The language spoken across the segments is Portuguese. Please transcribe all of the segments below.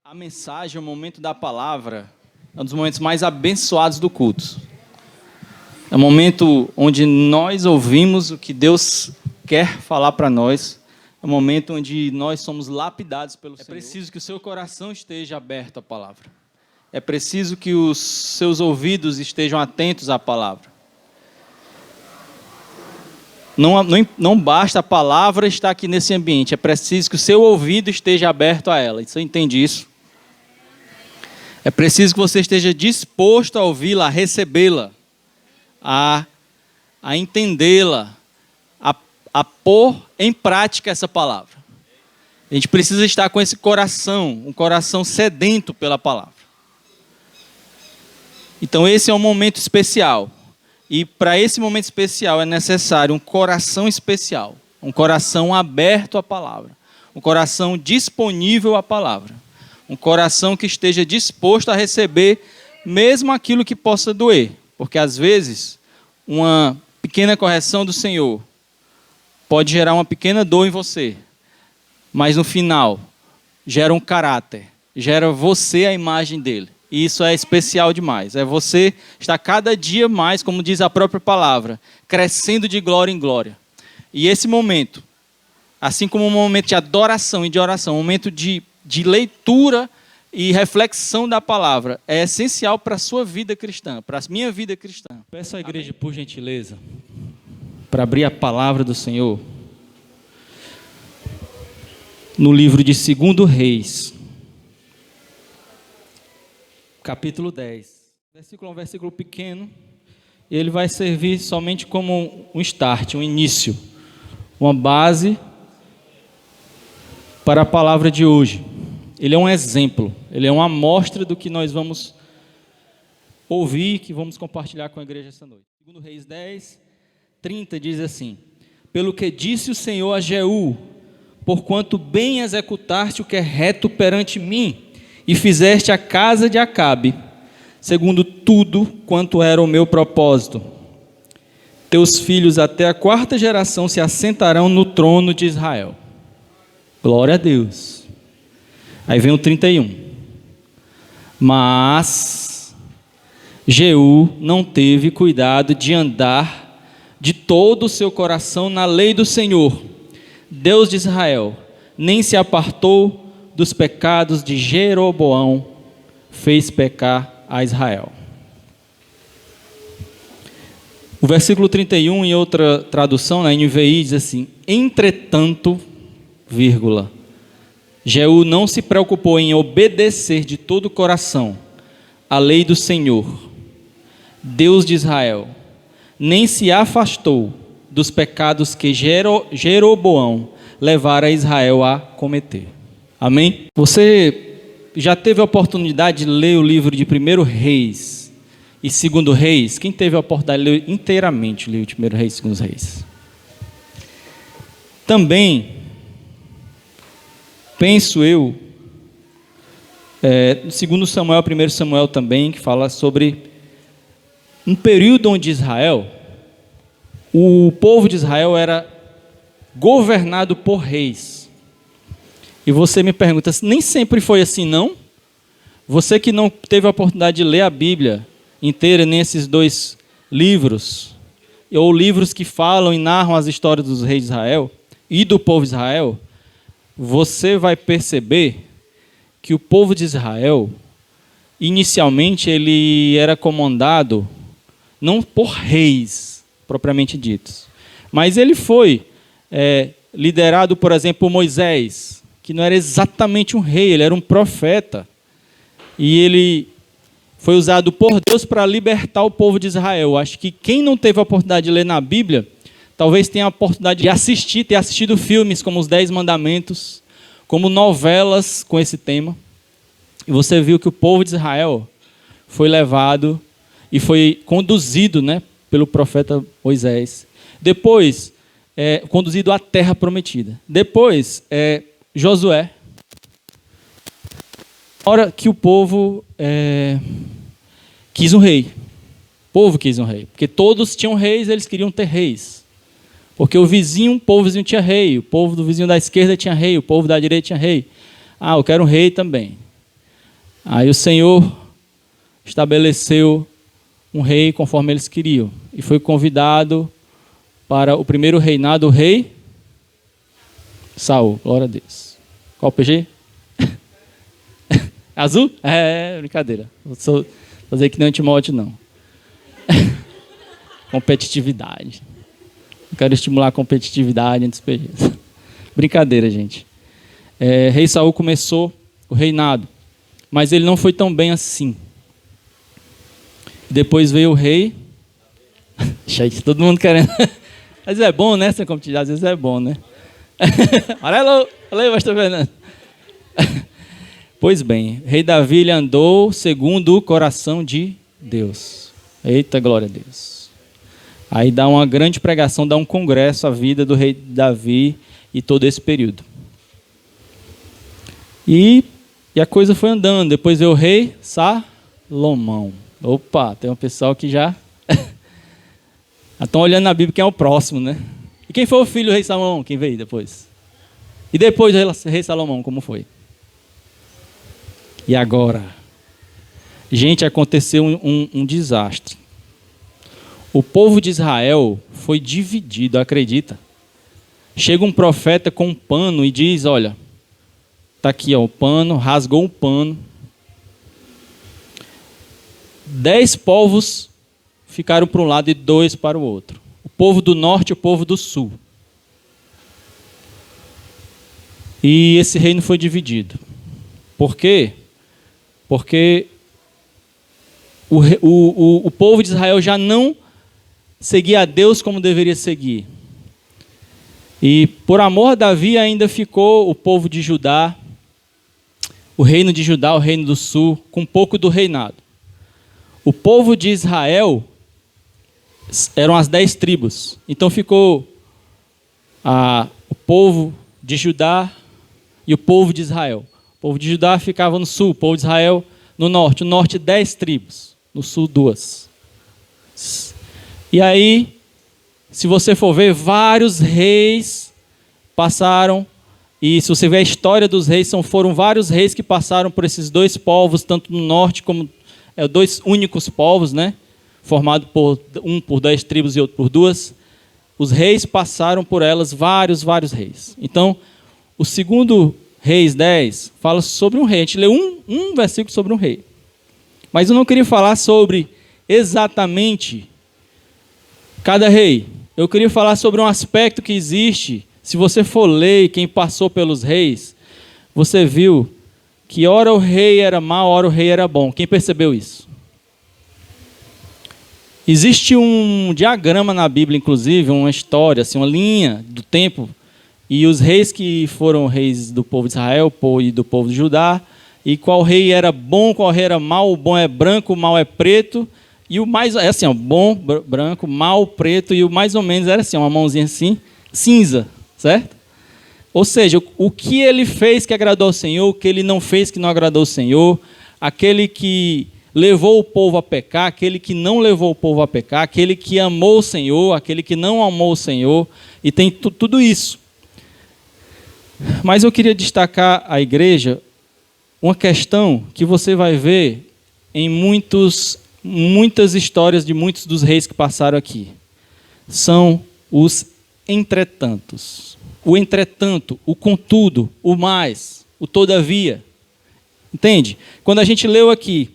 A mensagem, o momento da palavra, é um dos momentos mais abençoados do culto. É um momento onde nós ouvimos o que Deus quer falar para nós. É um momento onde nós somos lapidados pelo Senhor. É preciso que o seu coração esteja aberto à palavra. É preciso que os seus ouvidos estejam atentos à palavra. Não basta a palavra estar aqui nesse ambiente. É preciso que o seu ouvido esteja aberto a ela. Você entende isso? É preciso que você esteja disposto a ouvi-la, a recebê-la, a entendê-la, a pôr em prática essa palavra. A gente precisa estar com esse coração, um coração sedento pela palavra. Então esse é um momento especial. E para esse momento especial é necessário um coração especial, um coração aberto à palavra, um coração disponível à palavra. Um coração que esteja disposto a receber mesmo aquilo que possa doer. Porque às vezes, uma pequena correção do Senhor pode gerar uma pequena dor em você. Mas no final, gera um caráter. Gera você a imagem dele. E isso é especial demais. É você estar cada dia mais, como diz a própria palavra, crescendo de glória em glória. E esse momento, assim como um momento de adoração e de oração, um momento de leitura e reflexão da palavra é essencial para a sua vida cristã, para a minha vida cristã. Peço à igreja, por gentileza, para abrir a palavra do Senhor no livro de 2 Reis, capítulo 10. O versículo é um versículo pequeno, e ele vai servir somente como um start, um início, uma base para a palavra de hoje. Ele é um exemplo, ele é uma amostra do que nós vamos ouvir, que vamos compartilhar com a igreja essa noite. 2 Reis 10, 30 diz assim: pelo que disse o Senhor a Jeú, porquanto bem executaste o que é reto perante mim, e fizeste a casa de Acabe, segundo tudo quanto era o meu propósito. Teus filhos até a 4ª geração se assentarão no trono de Israel. Glória a Deus. Aí vem o 31. Mas Jeú não teve cuidado de andar de todo o seu coração na lei do Senhor, Deus de Israel, nem se apartou dos pecados de Jeroboão, fez pecar a Israel. O versículo 31, em outra tradução, na NVI, diz assim: entretanto, Jeú não se preocupou em obedecer de todo o coração a lei do Senhor, Deus de Israel, nem se afastou dos pecados que Jeroboão levara Israel a cometer. Amém? Você já teve a oportunidade de ler o livro de 1 Reis e 2 Reis? Quem teve a oportunidade de ler inteiramente o livro de 1 Reis e 2 Reis? Também penso eu, 2 Samuel, 1 Samuel também, que fala sobre um período onde Israel, o povo de Israel era governado por reis. E você me pergunta, nem sempre foi assim, não? Você que não teve a oportunidade de ler a Bíblia inteira, nem esses 2 livros, ou livros que falam e narram as histórias dos reis de Israel e do povo de Israel, você vai perceber que o povo de Israel, inicialmente, ele era comandado não por reis, propriamente ditos, mas ele foi liderado, por exemplo, por Moisés, que não era exatamente um rei, ele era um profeta, e ele foi usado por Deus para libertar o povo de Israel. Acho que quem não teve a oportunidade de ler na Bíblia, talvez tenha a oportunidade de ter assistido filmes como Os 10 Mandamentos, como novelas com esse tema. E você viu que o povo de Israel foi levado e foi conduzido, pelo profeta Moisés. Depois, conduzido à terra prometida. Depois, Josué. Na hora que o povo quis um rei. O povo quis um rei. Porque todos tinham reis, eles queriam ter reis. Porque o povo vizinho tinha rei, o povo do vizinho da esquerda tinha rei, o povo da direita tinha rei. Ah, eu quero um rei também. Aí o Senhor estabeleceu um rei conforme eles queriam. E foi convidado para o primeiro reinado, o rei Saul. Glória a Deus. Qual o PG? Azul? É, brincadeira. Vou fazer que não é Timóteo, não. Competitividade. Eu quero estimular a competitividade entre os PGs. Brincadeira, gente. Rei Saul começou o reinado, mas ele não foi tão bem assim. Depois veio o rei. Todo mundo querendo. Mas é bom, né? Essa competitividade, às vezes é bom, né? Amarelo! Falei, pastor Fernando. Pois bem, rei Davi ele andou segundo o coração de Deus. Eita, glória a Deus. Aí dá uma grande pregação, dá um congresso à vida do rei Davi e todo esse período. E a coisa foi andando. Depois veio o rei Salomão. Opa, tem um pessoal que já estão olhando na Bíblia quem é o próximo, né? E quem foi o filho do rei Salomão? Quem veio depois? E depois do rei Salomão, como foi? E agora? Gente, aconteceu um desastre. O povo de Israel foi dividido, acredita? Chega um profeta com um pano e diz, olha, está aqui ó, o pano, rasgou o pano. 10 povos ficaram para um lado e 2 para o outro. O povo do norte e o povo do sul. E esse reino foi dividido. Por quê? Porque o povo de Israel já não seguia a Deus como deveria seguir. E por amor a Davi ainda ficou o povo de Judá, o reino de Judá, o reino do sul, com um pouco do reinado. O povo de Israel eram as 10 tribos. Então ficou o povo de Judá e o povo de Israel. O povo de Judá ficava no sul, o povo de Israel no norte. No norte 10 tribos, no sul 2. E aí, se você for ver, vários reis passaram. E se você ver a história dos reis, foram vários reis que passaram por esses 2 povos, tanto no norte como 2 únicos povos, né? Formado por um por 10 tribos e outro por 2. Os reis passaram por elas, vários reis. Então, o segundo Reis 10 fala sobre um rei. A gente lê um versículo sobre um rei. Mas eu não queria falar sobre exatamente cada rei. Eu queria falar sobre um aspecto que existe. Se você for ler quem passou pelos reis, você viu que ora o rei era mau, ora o rei era bom. Quem percebeu isso? Existe um diagrama na Bíblia, inclusive, uma história, assim, uma linha do tempo, e os reis que foram reis do povo de Israel e do povo de Judá, e qual rei era bom, qual rei era mau. O bom é branco, o mau é preto, e o mais, é assim, ó, bom, branco, mau, preto, e o mais ou menos era assim, uma mãozinha assim, cinza, certo? Ou seja, o que ele fez que agradou ao Senhor, o que ele não fez que não agradou ao Senhor, aquele que levou o povo a pecar, aquele que não levou o povo a pecar, aquele que amou o Senhor, aquele que não amou o Senhor, e tem tudo isso. Mas eu queria destacar à igreja uma questão que você vai ver em muitas histórias de muitos dos reis que passaram aqui. São os entretantos. O entretanto, o contudo, o mais, o todavia. Entende? Quando a gente leu aqui,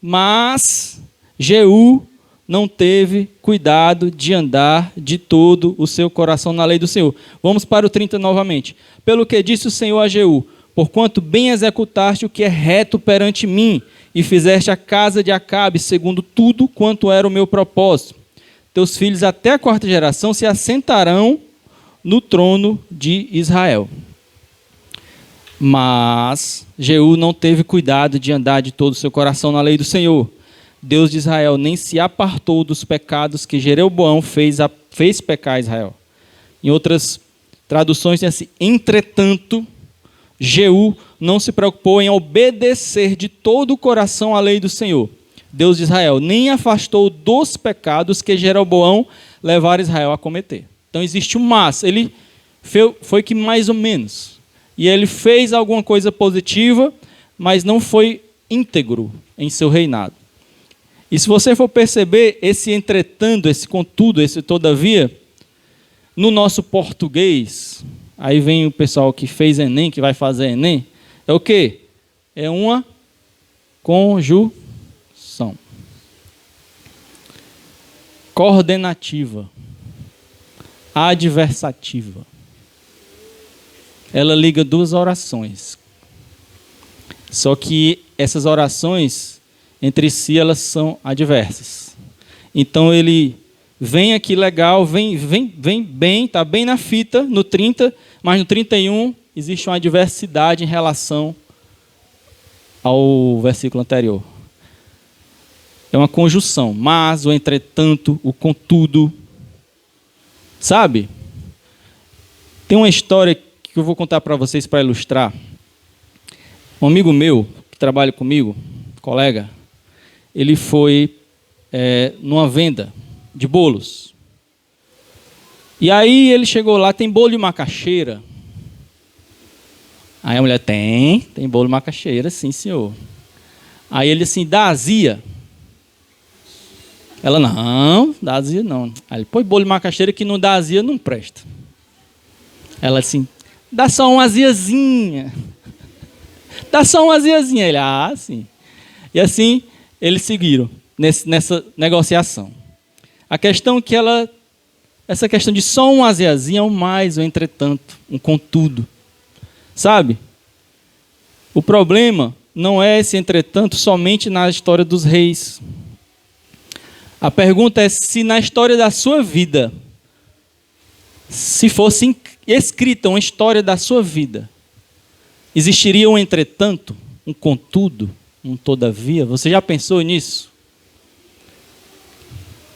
mas Jeú não teve cuidado de andar de todo o seu coração na lei do Senhor. Vamos para o 30 novamente. Pelo que disse o Senhor a Jeú, porquanto bem executaste o que é reto perante mim, e fizeste a casa de Acabe segundo tudo quanto era o meu propósito. Teus filhos até a 4ª geração se assentarão no trono de Israel. Mas Jeú não teve cuidado de andar de todo o seu coração na lei do Senhor, Deus de Israel, nem se apartou dos pecados que Jeroboão fez pecar Israel. Em outras traduções tem assim, entretanto, Jeú não se preocupou em obedecer de todo o coração à lei do Senhor, Deus de Israel, nem afastou dos pecados que Jeroboão levara Israel a cometer. Então existe um mas, ele foi que mais ou menos, e ele fez alguma coisa positiva, mas não foi íntegro em seu reinado. E se você for perceber, esse entretanto, esse contudo, esse todavia, no nosso português, aí vem o pessoal que fez Enem, que vai fazer Enem, é o quê? É uma conjunção coordenativa, adversativa. Ela liga duas orações. Só que essas orações, entre si, elas são adversas. Então ele vem aqui legal, vem bem, está bem na fita, no 30, mas no 31 existe uma adversidade em relação ao versículo anterior. É uma conjunção, mas, o entretanto, o contudo. Sabe? Tem uma história que eu vou contar para vocês para ilustrar. Um amigo meu, que trabalha comigo, colega, ele foi numa venda de bolos. E aí ele chegou lá, tem bolo de macaxeira? Aí a mulher, tem bolo de macaxeira, sim senhor. Aí ele assim, dá azia? Ela, não, dá azia não. Aí ele, põe bolo de macaxeira que não dá azia, não presta. Ela assim, dá só uma aziazinha. Dá só uma aziazinha. Ele, sim. E assim, eles seguiram nessa negociação. A questão é que essa questão de só uma aziazinha é um mais, um entretanto, um contudo. Sabe? O problema não é esse entretanto somente na história dos reis. A pergunta é se na história da sua vida, se fosse escrita uma história da sua vida, existiria um entretanto, um contudo, um todavia? Você já pensou nisso?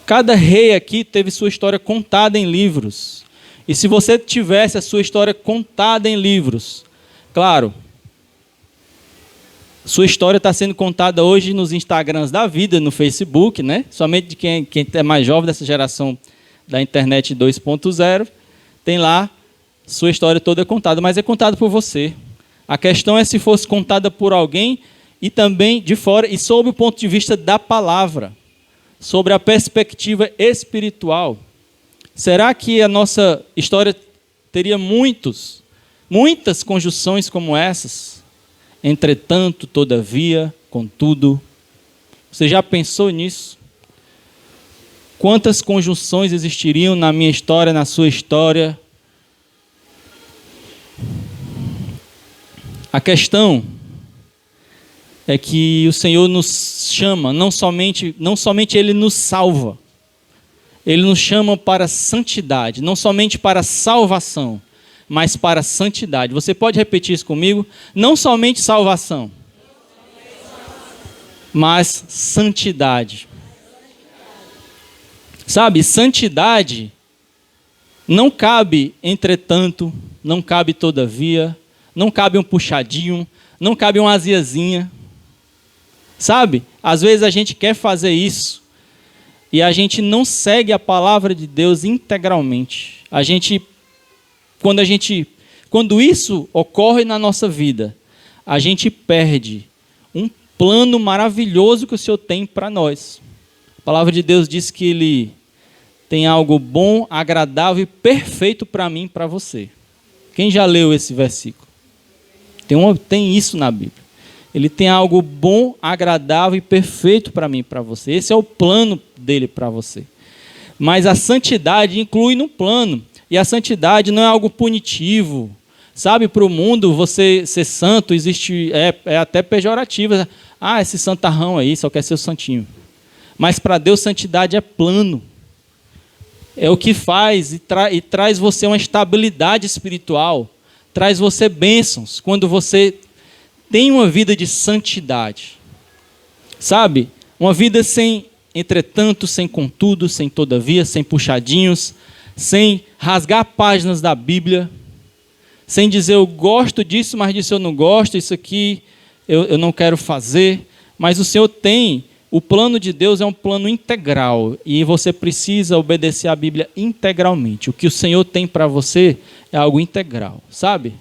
Cada rei aqui teve sua história contada em livros. E se você tivesse a sua história contada em livros, claro, sua história está sendo contada hoje nos Instagrams da vida, no Facebook, né? Somente de quem é mais jovem dessa geração da internet 2.0, tem lá sua história toda contada, mas é contada por você. A questão é se fosse contada por alguém e também de fora, e sob o ponto de vista da palavra, sobre a perspectiva espiritual. Será que a nossa história teria muitas conjunções como essas? Entretanto, todavia, contudo. Você já pensou nisso? Quantas conjunções existiriam na minha história, na sua história? A questão é que o Senhor nos chama, não somente Ele nos salva, Ele nos chama para santidade, não somente para salvação, mas para santidade. Você pode repetir isso comigo? Não somente salvação, mas santidade. Sabe, santidade não cabe entretanto, não cabe todavia, não cabe um puxadinho, não cabe uma aziazinha. Sabe, às vezes a gente quer fazer isso e a gente não segue a palavra de Deus integralmente. Quando isso ocorre na nossa vida, a gente perde um plano maravilhoso que o Senhor tem para nós. A palavra de Deus diz que Ele tem algo bom, agradável e perfeito para mim e para você. Quem já leu esse versículo? Tem isso na Bíblia. Ele tem algo bom, agradável e perfeito para mim e para você. Esse é o plano dele para você. Mas a santidade inclui no plano. E a santidade não é algo punitivo. Sabe, para o mundo, você ser santo é até pejorativo. Esse santarrão aí só quer ser o santinho. Mas para Deus, santidade é plano. É o que faz e traz você uma estabilidade espiritual. Traz você bênçãos quando você tem uma vida de santidade. Sabe? Uma vida sem entretanto, sem contudo, sem todavia, sem puxadinhos, sem rasgar páginas da Bíblia, sem dizer eu gosto disso, mas disso eu não gosto, isso aqui eu não quero fazer. Mas o Senhor o plano de Deus é um plano integral e você precisa obedecer à Bíblia integralmente. O que o Senhor tem para você é algo integral, sabe?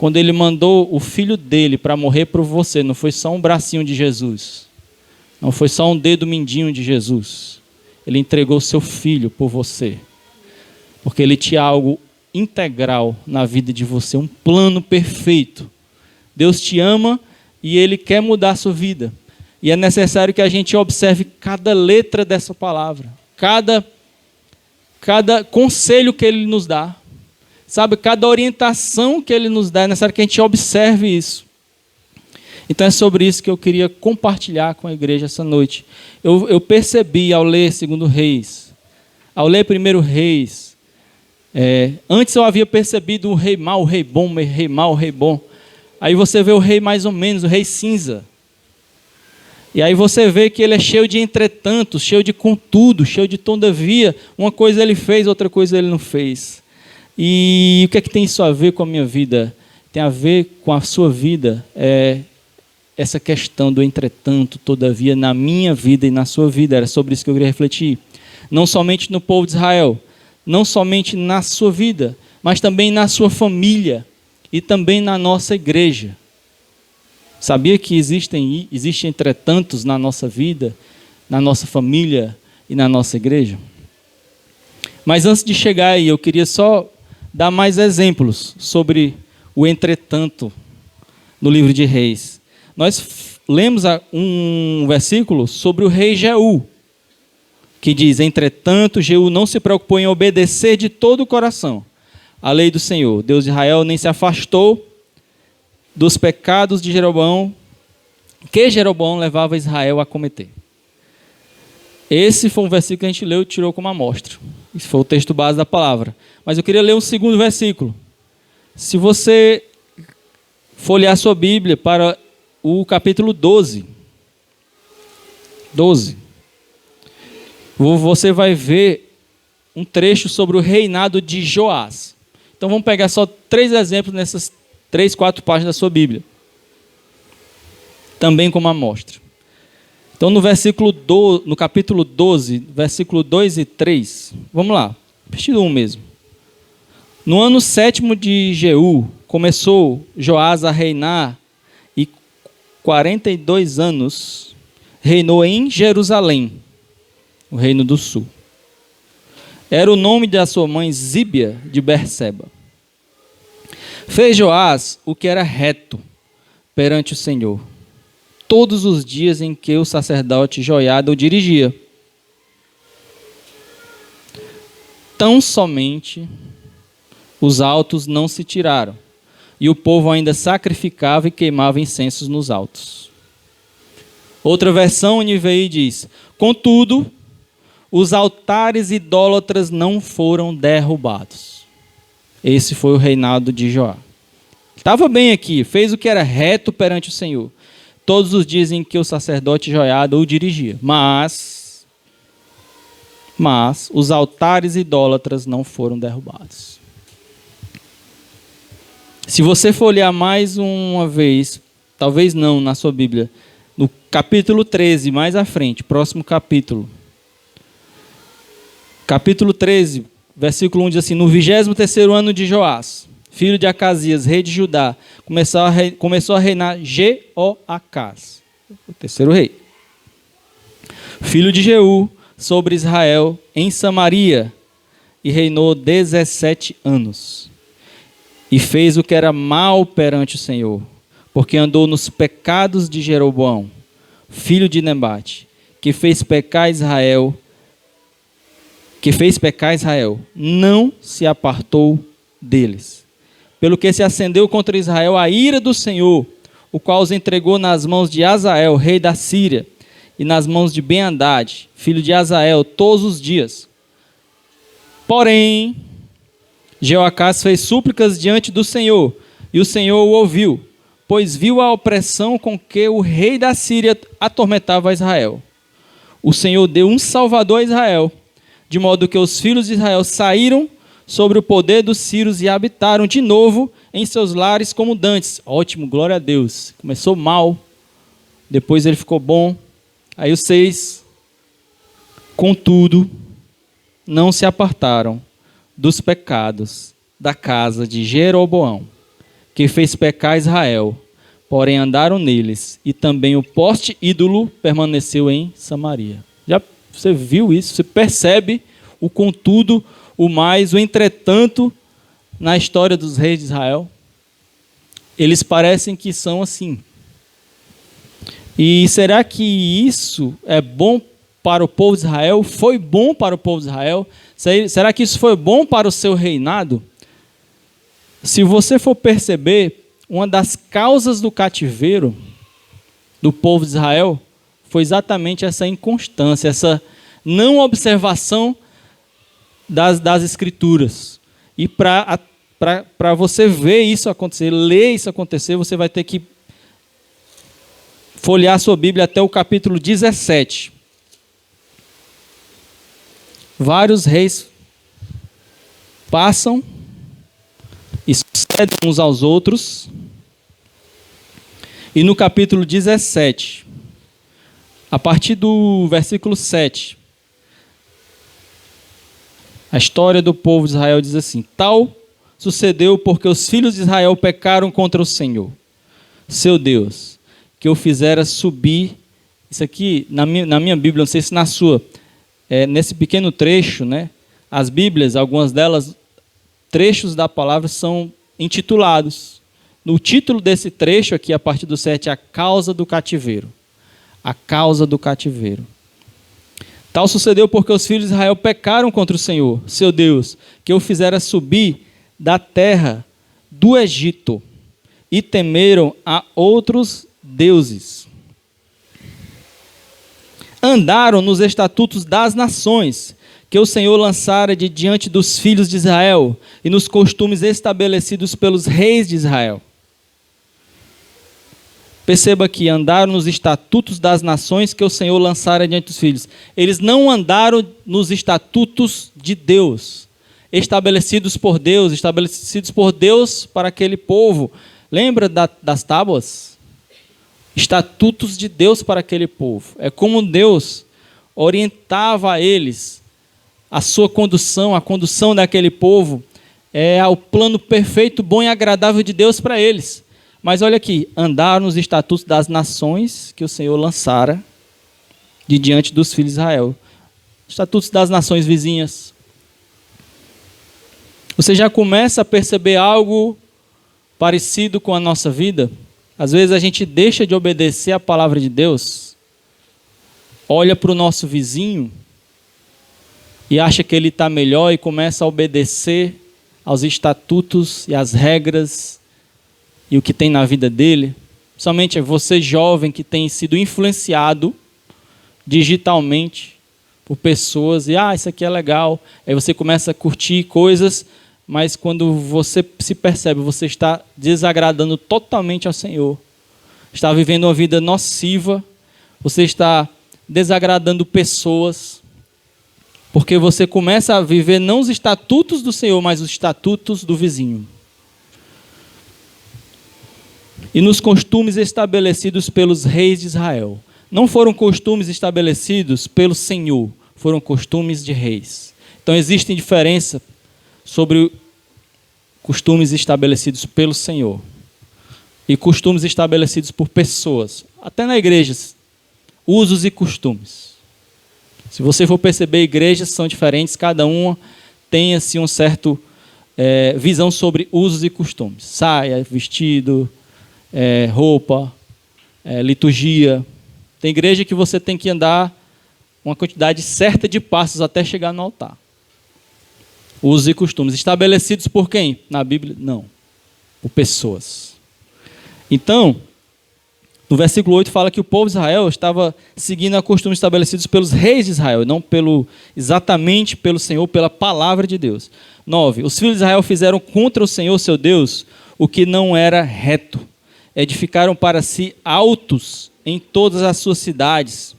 quando ele mandou o filho dele para morrer por você, não foi só um bracinho de Jesus, não foi só um dedo mindinho de Jesus. Ele entregou o seu filho por você, porque ele tinha algo integral na vida de você, um plano perfeito. Deus te ama e ele quer mudar a sua vida. E é necessário que a gente observe cada letra dessa palavra, cada conselho que ele nos dá, sabe, cada orientação que ele nos dá, é necessário que a gente observe isso. Então é sobre isso que eu queria compartilhar com a igreja essa noite. Eu percebi ao ler 2 Reis, ao ler 1 Reis, antes eu havia percebido o rei mau, o rei bom, o rei mau, o rei bom. Aí você vê o rei mais ou menos, o rei cinza. E aí você vê que ele é cheio de entretantos, cheio de contudo, cheio de todavia. Uma coisa ele fez, outra coisa ele não fez. E o que é que tem isso a ver com a minha vida? Tem a ver com a sua vida, essa questão do entretanto, todavia, na minha vida e na sua vida. Era sobre isso que eu queria refletir. Não somente no povo de Israel, não somente na sua vida, mas também na sua família e também na nossa igreja. Sabia que existem entretantos na nossa vida, na nossa família e na nossa igreja? Mas antes de chegar aí, eu queria só dar mais exemplos sobre o entretanto no livro de Reis. Nós lemos um versículo sobre o rei Jeú, que diz: entretanto, Jeú não se preocupou em obedecer de todo o coração a lei do Senhor, Deus de Israel, nem se afastou dos pecados de Jeroboão, que Jeroboão levava Israel a cometer. Esse foi um versículo que a gente leu e tirou como amostra. Esse foi o texto base da palavra. Mas eu queria ler um segundo versículo. Se você folhear sua Bíblia para o capítulo 12, você vai ver um trecho sobre o reinado de Joás. Então vamos pegar só 3 exemplos nessas 3, 4 páginas da sua Bíblia, também como amostra. Então no capítulo 12, versículo 2 e 3, vamos lá, versículo 1 mesmo. No ano 7º de Jeú, começou Joás a reinar, e 42 anos reinou em Jerusalém, o reino do sul. Era o nome da sua mãe Zíbia de Berseba. Fez Joás o que era reto perante o Senhor, todos os dias em que o sacerdote Joiada o dirigia. Tão somente os altos não se tiraram, e o povo ainda sacrificava e queimava incensos nos altos. Outra versão, NVI, diz: contudo, os altares idólatras não foram derrubados. Esse foi o reinado de Joá. Estava bem aqui, fez o que era reto perante o Senhor, todos os dias em que o sacerdote Joiada o dirigia. Mas os altares idólatras não foram derrubados. Se você for olhar mais uma vez, talvez não na sua Bíblia, no capítulo 13, mais à frente, próximo capítulo. Capítulo 13, versículo 1 diz assim: no 23º ano de Joás, filho de Acasias, rei de Judá, começou a reinar Jeoacás, o terceiro rei, filho de Jeú, sobre Israel, em Samaria, e reinou 17 anos. E fez o que era mal perante o Senhor, porque andou nos pecados de Jeroboão, filho de Nebate, que fez pecar Israel, não se apartou deles. Pelo que se acendeu contra Israel a ira do Senhor, o qual os entregou nas mãos de Azael, rei da Síria, e nas mãos de Ben-Hadad, filho de Azael, todos os dias. Porém, Jeoacás fez súplicas diante do Senhor, e o Senhor o ouviu, pois viu a opressão com que o rei da Síria atormentava Israel. O Senhor deu um salvador a Israel, de modo que os filhos de Israel saíram sobre o poder dos sírios e habitaram de novo em seus lares como dantes. Ótimo, glória a Deus. Começou mal, depois ele ficou bom. Aí os 6, contudo, não se apartaram dos pecados da casa de Jeroboão, que fez pecar Israel, porém andaram neles, e também o poste ídolo permaneceu em Samaria. Já você viu isso? Você percebe o contudo, o mais, o entretanto, na história dos reis de Israel? Eles parecem que são assim. E será que isso é bom para o povo de Israel? Foi bom para o povo de Israel? Será que isso foi bom para o seu reinado? Se você for perceber, uma das causas do cativeiro do povo de Israel foi exatamente essa inconstância, essa não observação das Escrituras. E para você ver isso acontecer, ler isso acontecer, você vai ter que folhear sua Bíblia até o capítulo 17. Vários reis passam e sucedem uns aos outros. E no capítulo 17, a partir do versículo 7, a história do povo de Israel diz assim: tal sucedeu porque os filhos de Israel pecaram contra o Senhor, seu Deus, que o fizera subir. Isso aqui, na minha Bíblia, não sei se na sua, nesse pequeno trecho, né? As Bíblias, algumas delas, trechos da palavra são intitulados. No título desse trecho aqui, a partir do 7, a causa do cativeiro. A causa do cativeiro. Tal sucedeu porque os filhos de Israel pecaram contra o Senhor, seu Deus, que o fizera subir da terra do Egito, e temeram a outros deuses. Andaram nos estatutos das nações, que o Senhor lançara de diante dos filhos de Israel, e nos costumes estabelecidos pelos reis de Israel. Perceba que andaram nos estatutos das nações que o Senhor lançara diante dos filhos. Eles não andaram nos estatutos de Deus, estabelecidos por Deus para aquele povo. Lembra das tábuas? Estatutos de Deus para aquele povo. É como Deus orientava a eles a sua condução, a condução daquele povo, o plano perfeito, bom e agradável de Deus para eles. Mas olha aqui, andaram nos estatutos das nações que o Senhor lançara de diante dos filhos de Israel. Estatutos das nações vizinhas. Você já começa a perceber algo parecido com a nossa vida? Às vezes a gente deixa de obedecer a palavra de Deus, olha para o nosso vizinho e acha que ele está melhor e começa a obedecer aos estatutos e às regras e o que tem na vida dele. Somente é você jovem que tem sido influenciado digitalmente por pessoas e isso aqui é legal. Aí você começa a curtir coisas, mas quando você se percebe, você está desagradando totalmente ao Senhor. Está vivendo uma vida nociva, você está desagradando pessoas, porque você começa a viver não os estatutos do Senhor, mas os estatutos do vizinho. E nos costumes estabelecidos pelos reis de Israel. Não foram costumes estabelecidos pelo Senhor, foram costumes de reis. Então existe diferença sobre costumes estabelecidos pelo Senhor e costumes estabelecidos por pessoas, até na igreja, usos e costumes. Se você for perceber, igrejas são diferentes, cada uma tem assim um certo visão sobre usos e costumes. Saia, vestido, roupa, liturgia. Tem igreja que você tem que andar uma quantidade certa de passos até chegar no altar. Usos e costumes estabelecidos por quem? Na Bíblia, não. Por pessoas. Então, no versículo 8 fala que o povo de Israel estava seguindo a costumes estabelecidos pelos reis de Israel, não exatamente pelo Senhor, pela palavra de Deus. 9. Os filhos de Israel fizeram contra o Senhor, seu Deus, o que não era reto. Edificaram para si altos em todas as suas cidades,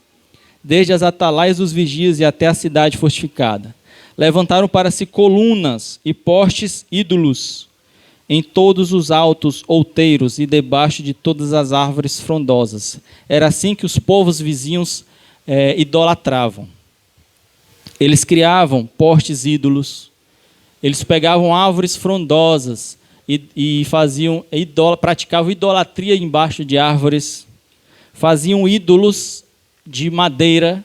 desde as atalaias dos vigias e até a cidade fortificada. Levantaram para si colunas e postes ídolos em todos os altos outeiros e debaixo de todas as árvores frondosas. Era assim que os povos vizinhos idolatravam. Eles criavam postes ídolos, eles pegavam árvores frondosas, e praticavam idolatria embaixo de árvores, faziam ídolos de madeira,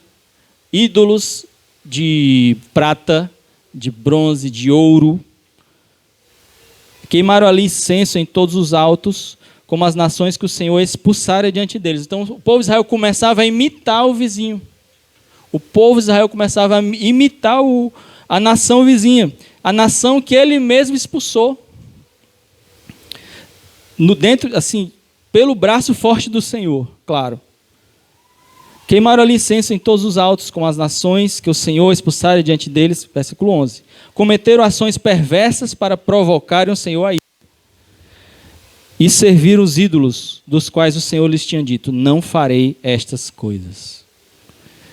ídolos de prata, de bronze, de ouro. Queimaram ali incenso em todos os altos, como as nações que o Senhor expulsara diante deles. Então o povo de Israel começava a imitar o vizinho. O povo de Israel começava a imitar a nação vizinha, a nação que ele mesmo expulsou. Pelo braço forte do Senhor, claro. Queimaram ali incenso em todos os altos, como as nações que o Senhor expulsara diante deles. Versículo 11. Cometeram ações perversas para provocarem o Senhor a ira. E serviram os ídolos, dos quais o Senhor lhes tinha dito: não farei estas coisas.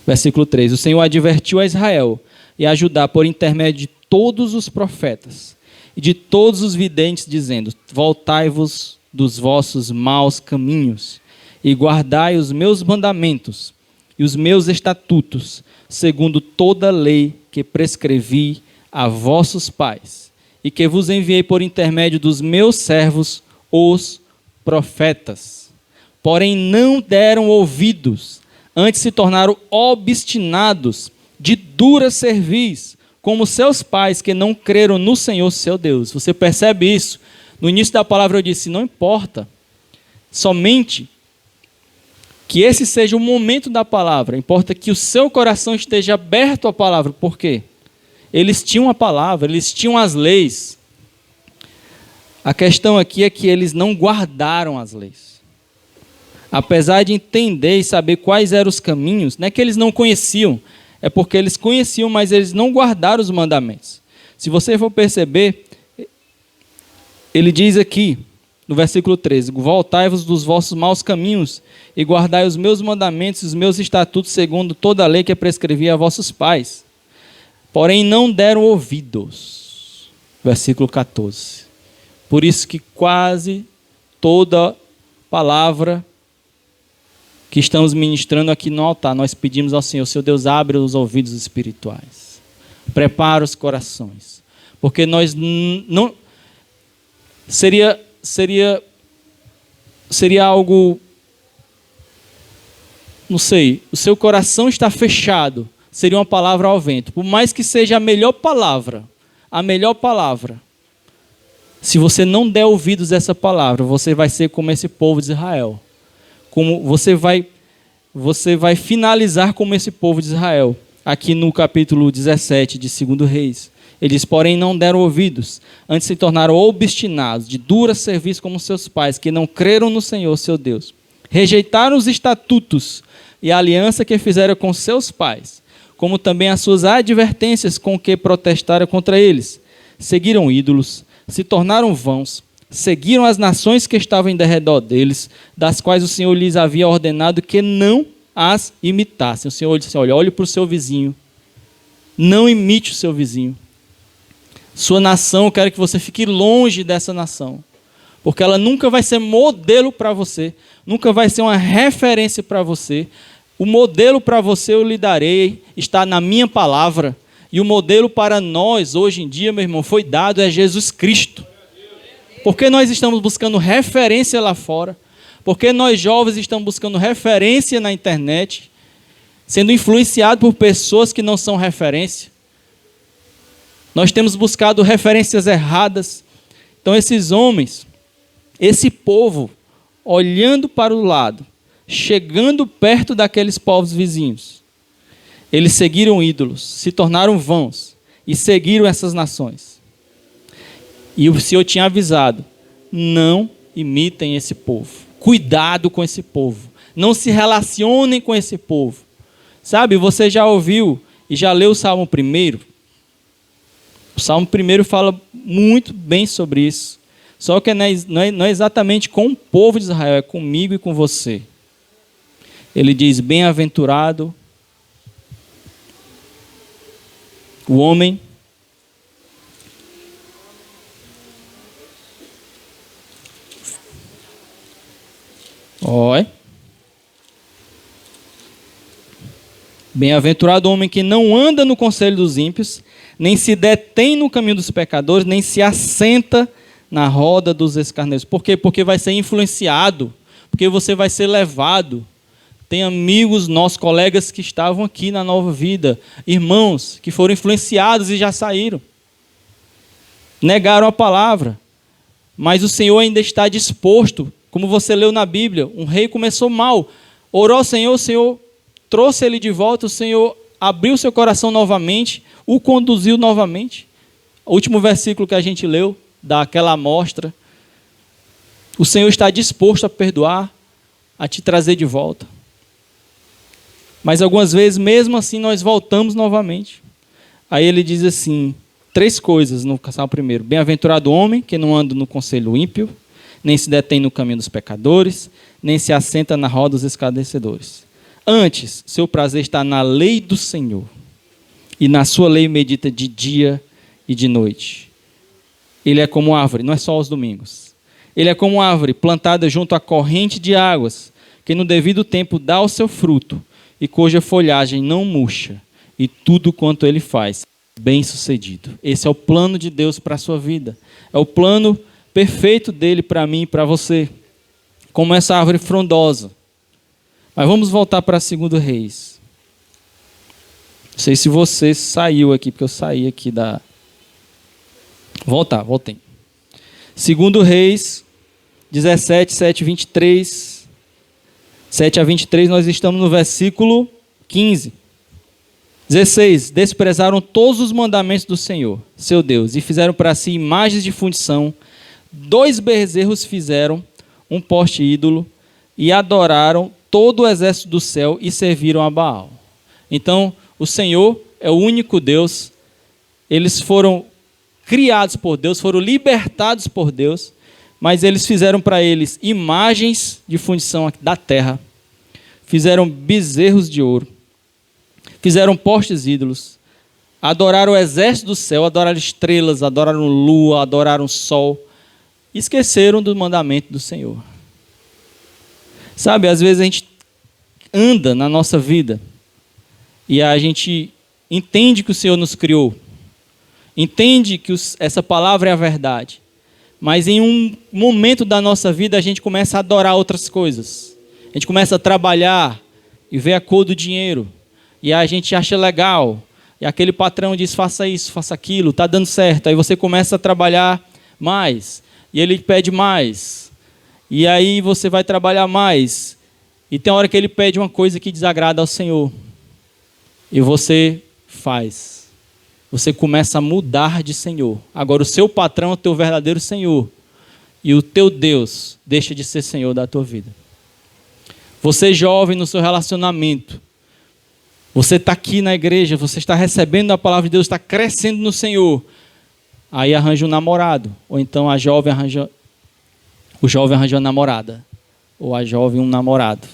Versículo 3. O Senhor advertiu a Israel e a Judá por intermédio de todos os profetas e de todos os videntes, dizendo: voltai-vos dos vossos maus caminhos e guardai os meus mandamentos e os meus estatutos, segundo toda a lei que prescrevi a vossos pais e que vos enviei por intermédio dos meus servos, os profetas. Porém não deram ouvidos, antes se tornaram obstinados, de dura cerviz, como seus pais que não creram no Senhor seu Deus. Você percebe isso? No início da palavra eu disse: não importa somente que esse seja o momento da palavra, importa que o seu coração esteja aberto à palavra. Por quê? Eles tinham a palavra, eles tinham as leis. A questão aqui é que eles não guardaram as leis. Apesar de entender e saber quais eram os caminhos, não é que eles não conheciam, é porque eles conheciam, mas eles não guardaram os mandamentos. Se você for perceber, ele diz aqui, no versículo 13: voltai-vos dos vossos maus caminhos e guardai os meus mandamentos e os meus estatutos, segundo toda a lei que prescrevi a vossos pais. Porém não deram ouvidos. Versículo 14. Por isso que quase toda palavra que estamos ministrando aqui no altar, nós pedimos ao Senhor: Seu Deus, abre os ouvidos espirituais, prepara os corações, porque nós não seria algo, não sei, o seu coração está fechado, seria uma palavra ao vento, por mais que seja a melhor palavra, se você não der ouvidos a essa palavra, você vai ser como esse povo de Israel. Como você vai finalizar como esse povo de Israel. Aqui no capítulo 17 de 2 Reis. Ele diz: porém não deram ouvidos, antes se tornaram obstinados, de dura serviço como seus pais, que não creram no Senhor seu Deus. Rejeitaram os estatutos e a aliança que fizeram com seus pais, como também as suas advertências com que protestaram contra eles. Seguiram ídolos, se tornaram vãos, seguiram as nações que estavam em derredor deles, das quais o Senhor lhes havia ordenado que não as imitassem. O Senhor disse: olhe para o seu vizinho, não imite o seu vizinho. Sua nação, eu quero que você fique longe dessa nação, porque ela nunca vai ser modelo para você, nunca vai ser uma referência para você. O modelo para você eu lhe darei, está na minha palavra. E o modelo para nós, hoje em dia, meu irmão, foi dado, é Jesus Cristo. Porque nós estamos buscando referência lá fora? Porque nós jovens estamos buscando referência na internet, sendo influenciados por pessoas que não são referência. Nós temos buscado referências erradas. Então esses homens, esse povo, olhando para o lado, chegando perto daqueles povos vizinhos, eles seguiram ídolos, se tornaram vãos e seguiram essas nações. E o Senhor tinha avisado: não imitem esse povo, cuidado com esse povo, não se relacionem com esse povo. Sabe, você já ouviu e já leu o Salmo 1? O Salmo 1 fala muito bem sobre isso. Só que não é exatamente com o povo de Israel, é comigo e com você. Ele diz: bem-aventurado o homem bem-aventurado o homem que não anda no conselho dos ímpios, nem se detém no caminho dos pecadores, nem se assenta na roda dos escarnecedores. Por quê? Porque vai ser influenciado, porque você vai ser levado. Tem amigos, nossos colegas que estavam aqui na Nova Vida, irmãos que foram influenciados e já saíram. Negaram a palavra, mas o Senhor ainda está disposto, como você leu na Bíblia, um rei começou mal, orou ao Senhor, o Senhor trouxe ele de volta, o Senhor abriu seu coração novamente, o conduziu novamente. O último versículo que a gente leu, daquela amostra, o Senhor está disposto a perdoar, a te trazer de volta. Mas algumas vezes, mesmo assim, nós voltamos novamente. Aí ele diz assim, 3 coisas no Salmo 1. Bem-aventurado o homem que não anda no conselho ímpio, nem se detém no caminho dos pecadores, nem se assenta na roda dos escarnecedores. Antes, seu prazer está na lei do Senhor, e na sua lei medita de dia e de noite. Ele é como árvore, não é só aos domingos. Ele é como árvore plantada junto à corrente de águas, que no devido tempo dá o seu fruto, e cuja folhagem não murcha, e tudo quanto ele faz, bem-sucedido. Esse é o plano de Deus para a sua vida. É o plano perfeito dele para mim e para você. Como essa árvore frondosa. Mas vamos voltar para 2 Reis. Não sei se você saiu aqui, porque eu saí aqui da... Voltei. 2 Reis 17, 7, 23... 7 a 23, nós estamos no versículo 15. 16. Desprezaram todos os mandamentos do Senhor, seu Deus, e fizeram para si imagens de fundição. 2 bezerros fizeram, um poste ídolo, e adoraram todo o exército do céu e serviram a Baal. Então, o Senhor é o único Deus. Eles foram criados por Deus, foram libertados por Deus, mas eles fizeram para eles imagens de fundição da terra, fizeram bezerros de ouro, fizeram postes ídolos, adoraram o exército do céu, adoraram estrelas, adoraram lua, adoraram sol, esqueceram do mandamento do Senhor. Sabe, às vezes a gente anda na nossa vida e a gente entende que o Senhor nos criou, entende que essa palavra é a verdade, mas em um momento da nossa vida a gente começa a adorar outras coisas. A gente começa a trabalhar e ver a cor do dinheiro. E a gente acha legal. E aquele patrão diz, faça isso, faça aquilo, está dando certo. Aí você começa a trabalhar mais. E ele pede mais. E aí você vai trabalhar mais. E tem hora que ele pede uma coisa que desagrada ao Senhor. E você faz. Você começa a mudar de Senhor. Agora o seu patrão é o teu verdadeiro Senhor. E o teu Deus deixa de ser Senhor da tua vida. Você jovem no seu relacionamento. Você está aqui na igreja, você está recebendo a palavra de Deus, está crescendo no Senhor. Aí arranja um namorado. Ou então o jovem arranja uma namorada. Ou a jovem um namorado.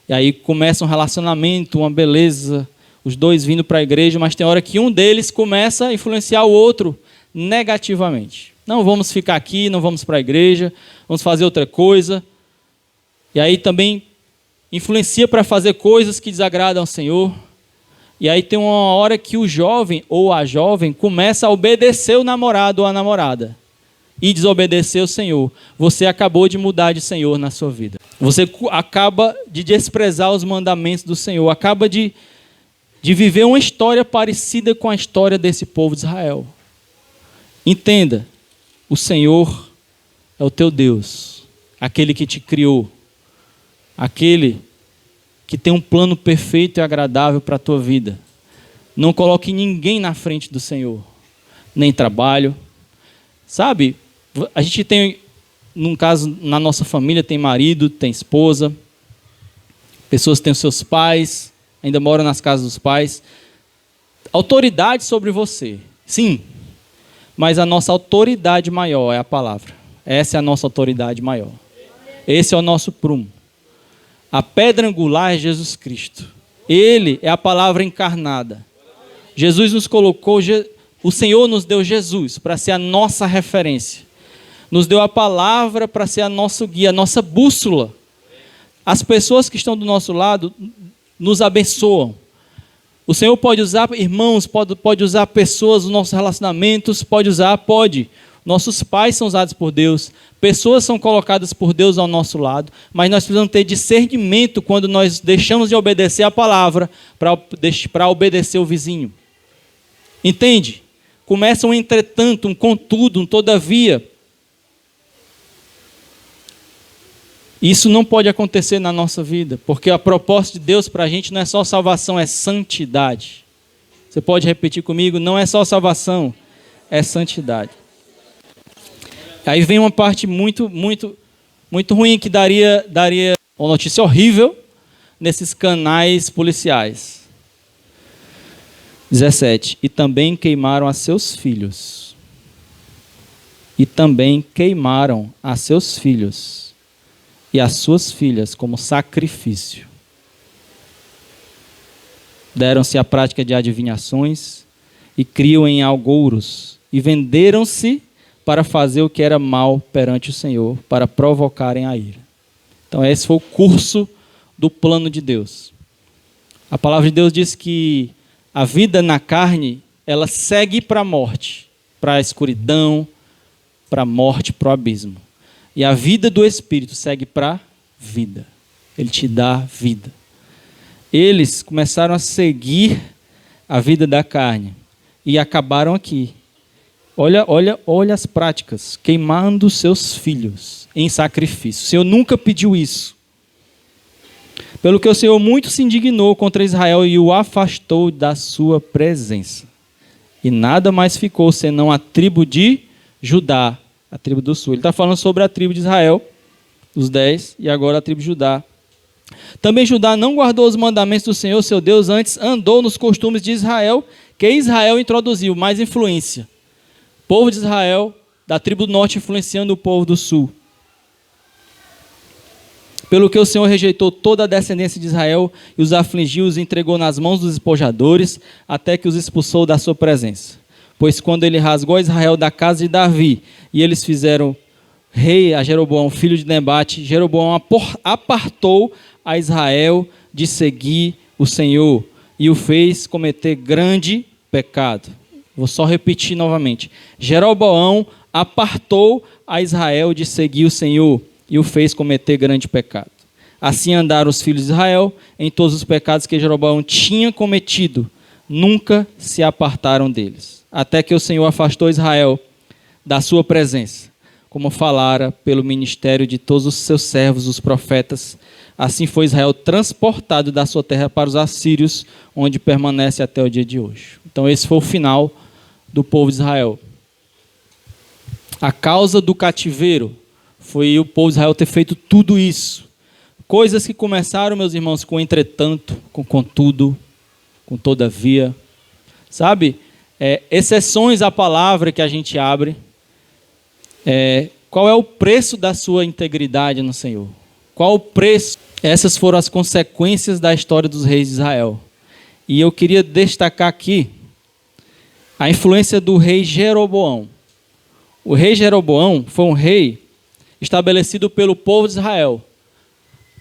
E aí começa um relacionamento, uma beleza, os dois vindo para a igreja, mas tem hora que um deles começa a influenciar o outro negativamente. Não vamos ficar aqui, não vamos para a igreja, vamos fazer outra coisa. E aí também influencia para fazer coisas que desagradam ao Senhor. E aí tem uma hora que o jovem ou a jovem começa a obedecer o namorado ou a namorada e desobedecer o Senhor. Você acabou de mudar de Senhor na sua vida. Você acaba de desprezar os mandamentos do Senhor, acaba de viver uma história parecida com a história desse povo de Israel. Entenda, o Senhor é o teu Deus, aquele que te criou, aquele que tem um plano perfeito e agradável para a tua vida. Não coloque ninguém na frente do Senhor, nem trabalho. Sabe, a gente tem, num caso, na nossa família, tem marido, tem esposa, pessoas que têm os seus pais, ainda moram nas casas dos pais. Autoridade sobre você, sim, mas a nossa autoridade maior é a palavra. Essa é a nossa autoridade maior. Esse é o nosso prumo. A pedra angular é Jesus Cristo. Ele é a palavra encarnada. Jesus nos colocou, o Senhor nos deu Jesus para ser a nossa referência. Nos deu a palavra para ser a nosso guia, a nossa bússola. As pessoas que estão do nosso lado nos abençoam. O Senhor pode usar irmãos, pode usar pessoas nos nossos relacionamentos, pode. nossos pais são usados por Deus, pessoas são colocadas por Deus ao nosso lado, mas nós precisamos ter discernimento quando nós deixamos de obedecer a palavra para obedecer o vizinho. Entende? Começa um entretanto, um contudo, um todavia. Isso não pode acontecer na nossa vida, porque a proposta de Deus para a gente não é só salvação, é santidade. Você pode repetir comigo? Não é só salvação, é santidade. Aí vem uma parte muito ruim que daria uma notícia horrível nesses canais policiais. 17. E também queimaram a seus filhos. E também queimaram a seus filhos e as suas filhas como sacrifício. Deram-se à prática de adivinhações e criam em algouros e venderam-se para fazer o que era mal perante o Senhor, para provocarem a ira. Então esse foi o curso do plano de Deus. A palavra de Deus diz que a vida na carne, ela segue para a morte, para a escuridão, para a morte, para o abismo. E a vida do Espírito segue para a vida. Ele te dá vida. Eles começaram a seguir a vida da carne e acabaram aqui. Olha as práticas, queimando seus filhos em sacrifício. O Senhor nunca pediu isso. Pelo que o Senhor muito se indignou contra Israel e o afastou da sua presença. E nada mais ficou senão a tribo de Judá, a tribo do sul. Ele está falando sobre a tribo de Israel, os 10, e agora a tribo de Judá. Também Judá não guardou os mandamentos do Senhor, seu Deus, antes andou nos costumes de Israel, que Israel introduziu, mais influência. O povo de Israel, da tribo do norte, influenciando o povo do sul. Pelo que o Senhor rejeitou toda a descendência de Israel e os afligiu, os entregou nas mãos dos despojadores, até que os expulsou da sua presença. Pois quando ele rasgou Israel da casa de Davi, e eles fizeram rei a Jeroboão, filho de Nebate, Jeroboão apartou a Israel de seguir o Senhor e o fez cometer grande pecado. Vou só repetir novamente. Jeroboão apartou a Israel de seguir o Senhor e o fez cometer grande pecado. Assim andaram os filhos de Israel em todos os pecados que Jeroboão tinha cometido, nunca se apartaram deles, até que o Senhor afastou Israel da sua presença, como falara pelo ministério de todos os seus servos, os profetas. Assim foi Israel transportado da sua terra para os assírios, onde permanece até o dia de hoje. Então esse foi o final do povo de Israel. A causa do cativeiro foi o povo de Israel ter feito tudo isso. Coisas que começaram, meus irmãos, com entretanto, com contudo, com todavia. Sabe? Exceções à palavra que a gente abre. Qual é o preço da sua integridade no Senhor? Qual o preço? Essas foram as consequências da história dos reis de Israel. E eu queria destacar aqui a influência do rei Jeroboão. O rei Jeroboão foi um rei estabelecido pelo povo de Israel.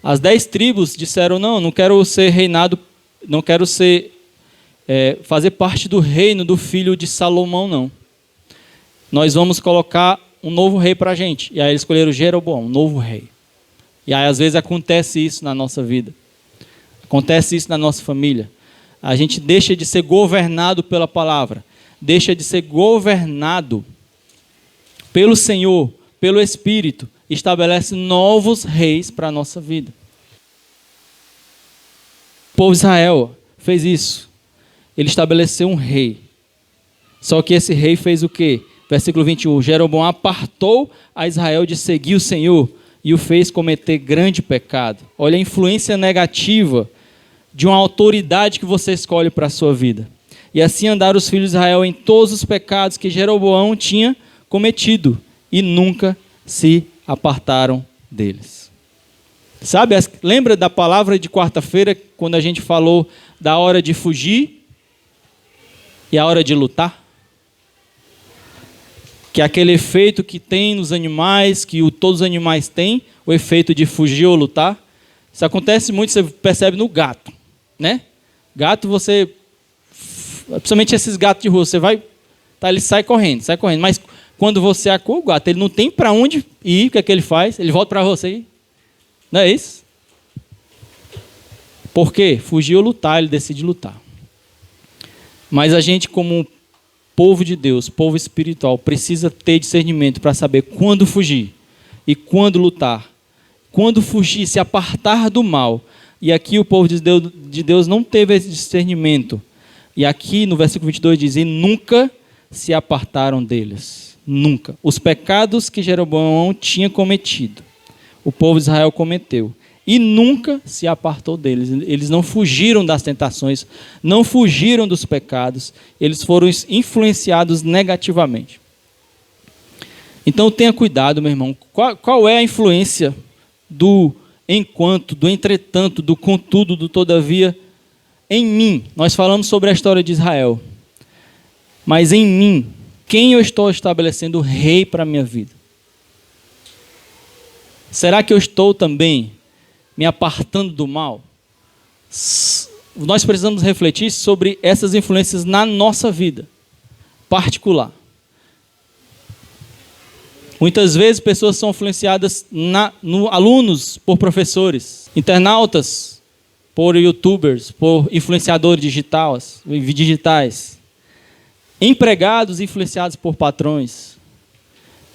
As 10 tribos disseram, não quero ser reinado, não quero fazer parte do reino do filho de Salomão, não. Nós vamos colocar um novo rei para a gente. E aí eles escolheram Jeroboão, um novo rei. E aí às vezes acontece isso na nossa vida. Acontece isso na nossa família. A gente deixa de ser governado pela palavra. Deixa de ser governado pelo Senhor, pelo Espírito. Estabelece novos reis para a nossa vida. O povo de Israel fez isso. Ele estabeleceu um rei. Só que esse rei fez o quê? Versículo 21. Jeroboão apartou a Israel de seguir o Senhor e o fez cometer grande pecado. Olha a influência negativa de uma autoridade que você escolhe para a sua vida. E assim andaram os filhos de Israel em todos os pecados que Jeroboão tinha cometido e nunca se apartaram deles. Sabe, lembra da palavra de quarta-feira, quando a gente falou da hora de fugir e a hora de lutar? Que é aquele efeito que tem nos animais, que todos os animais têm, o efeito de fugir ou lutar. Isso acontece muito, você percebe no gato, né? Gato, principalmente esses gatos de rua, ele sai correndo, mas quando você acusa o gato, ele não tem para onde ir, o que é que ele faz? Ele volta para você. Não é isso? Por quê? Fugir ou lutar, ele decide lutar. Mas a gente, como povo de Deus, povo espiritual, precisa ter discernimento para saber quando fugir e quando lutar. Quando fugir, se apartar do mal. E aqui o povo de Deus não teve esse discernimento. E aqui no versículo 22 diz, e nunca se apartaram deles. Nunca. Os pecados que Jeroboão tinha cometido, o povo de Israel cometeu. E nunca se apartou deles. Eles não fugiram das tentações, não fugiram dos pecados, eles foram influenciados negativamente. Então tenha cuidado, meu irmão. Qual é a influência do enquanto, do entretanto, do contudo, do todavia em mim? Nós falamos sobre a história de Israel. Mas em mim, quem eu estou estabelecendo rei para a minha vida? Será que eu estou também me apartando do mal? Nós precisamos refletir sobre essas influências na nossa vida particular. Muitas vezes pessoas são influenciadas alunos por professores, internautas por youtubers, por influenciadores digitais, empregados influenciados por patrões.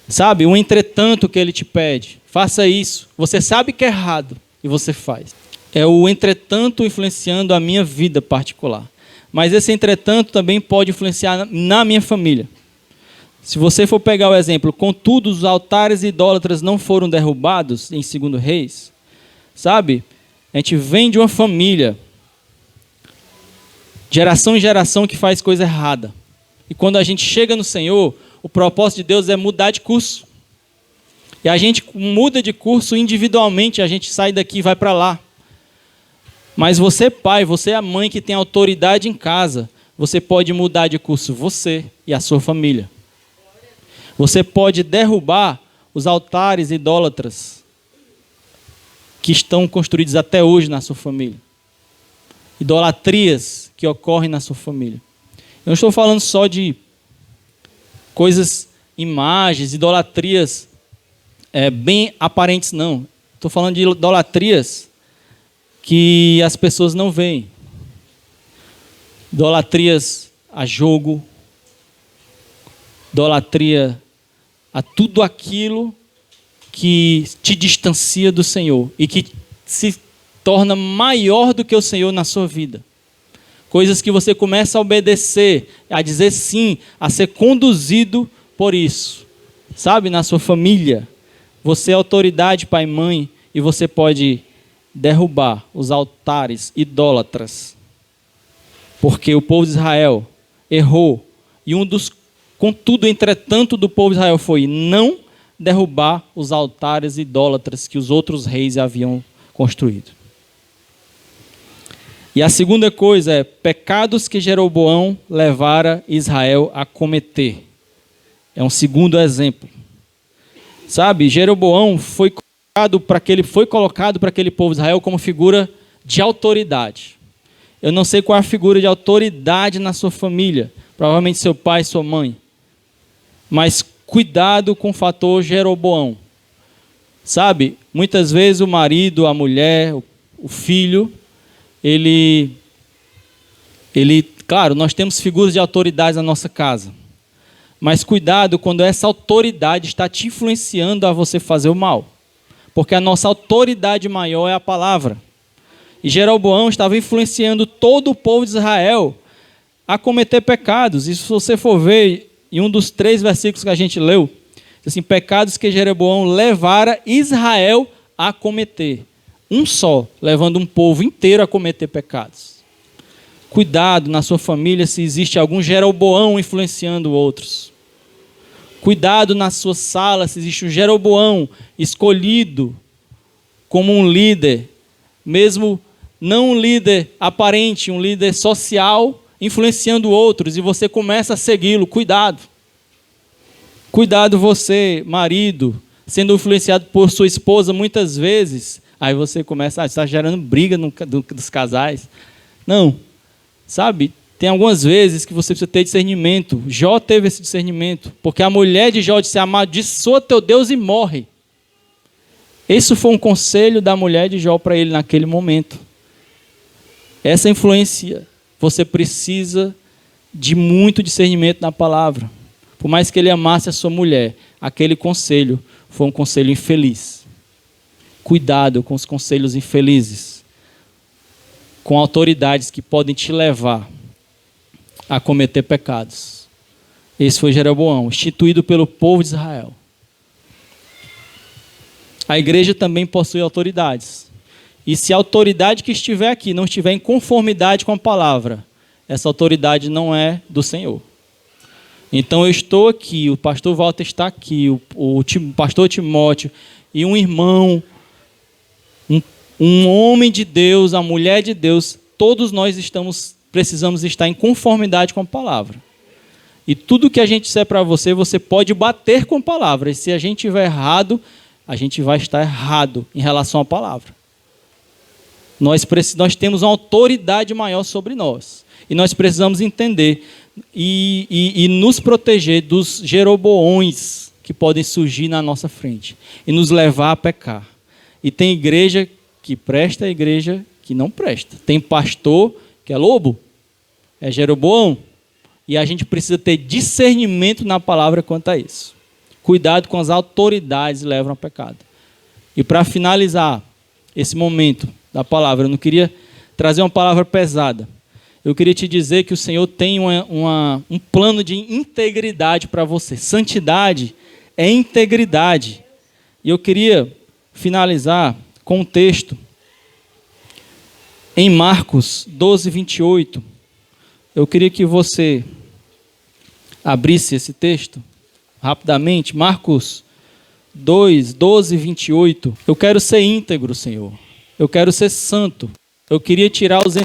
Sabe, o entretanto que ele te pede, faça isso. Você sabe que é errado e você faz. É o entretanto influenciando a minha vida particular. Mas esse entretanto também pode influenciar na minha família. Se você for pegar o exemplo, contudo os altares idólatras não foram derrubados em 2 Reis, sabe? A gente vem de uma família, geração em geração, que faz coisa errada. E quando a gente chega no Senhor, o propósito de Deus é mudar de curso. E a gente muda de curso individualmente, a gente sai daqui e vai para lá. Mas você, pai, você é a mãe que tem autoridade em casa, você pode mudar de curso, você e a sua família. Você pode derrubar os altares idólatras que estão construídos até hoje na sua família. Idolatrias que ocorrem na sua família. Eu não estou falando só de coisas, imagens, idolatrias bem aparentes, não. Estou falando de idolatrias que as pessoas não veem. Idolatrias a jogo, idolatria a tudo aquilo que te distancia do Senhor e que se torna maior do que o Senhor na sua vida. Coisas que você começa a obedecer, a dizer sim, a ser conduzido por isso. Sabe, na sua família, você é autoridade, pai e mãe, e você pode derrubar os altares idólatras. Porque o povo de Israel errou. E contudo, entretanto, do povo de Israel foi não derrubar os altares idólatras que os outros reis haviam construído. E a segunda coisa é pecados que Jeroboão levara Israel a cometer. É um segundo exemplo. Sabe, Jeroboão foi colocado para aquele povo de Israel como figura de autoridade. Eu não sei qual é a figura de autoridade na sua família, provavelmente seu pai, sua mãe. Mas cuidado com o fator Jeroboão. Sabe, muitas vezes o marido, a mulher, o filho, claro, nós temos figuras de autoridade na nossa casa. Mas cuidado quando essa autoridade está te influenciando a você fazer o mal. Porque a nossa autoridade maior é a palavra. E Jeroboão estava influenciando todo o povo de Israel a cometer pecados. E se você for ver em um dos 3 versículos que a gente leu, diz assim, pecados que Jeroboão levara Israel a cometer. Um só, levando um povo inteiro a cometer pecados. Cuidado na sua família se existe algum Jeroboão influenciando outros. Cuidado na sua sala se existe um Jeroboão escolhido como um líder, mesmo não um líder aparente, um líder social, influenciando outros, e você começa a segui-lo. Cuidado. Cuidado você, marido, sendo influenciado por sua esposa muitas vezes. Aí você começa a estar gerando briga dos casais. Não. Sabe? Tem algumas vezes que você precisa ter discernimento. Jó teve esse discernimento, porque a mulher de Jó disse: amaldiçoa teu Deus e morre. Esse foi um conselho da mulher de Jó para ele naquele momento. Essa influência, você precisa de muito discernimento na palavra. Por mais que ele amasse a sua mulher, aquele conselho foi um conselho infeliz. Cuidado com os conselhos infelizes, com autoridades que podem te levar a cometer pecados. Esse foi Jeroboão, instituído pelo povo de Israel. A igreja também possui autoridades. E se a autoridade que estiver aqui não estiver em conformidade com a palavra, essa autoridade não é do Senhor. Então eu estou aqui, o pastor Walter está aqui, o pastor Timóteo e um irmão, um homem de Deus, a mulher de Deus, todos nós precisamos estar em conformidade com a palavra. E tudo que a gente disser para você, você pode bater com a palavra. E se a gente estiver errado, a gente vai estar errado em relação à palavra. Nós temos uma autoridade maior sobre nós. E nós precisamos entender e nos proteger dos jeroboões que podem surgir na nossa frente e nos levar a pecar. E tem igreja que presta, igreja que não presta. Tem pastor que é lobo, é Jeroboão. E a gente precisa ter discernimento na palavra quanto a isso. Cuidado com as autoridades que levam ao pecado. E para finalizar esse momento da palavra, eu não queria trazer uma palavra pesada. Eu queria te dizer que o Senhor tem um plano de integridade para você. Santidade é integridade. E eu queria finalizar com um texto em Marcos 12, 28. Eu queria que você abrisse esse texto rapidamente. Marcos 2, 12, 28. Eu quero ser íntegro, Senhor. Eu quero ser santo. Eu queria tirar os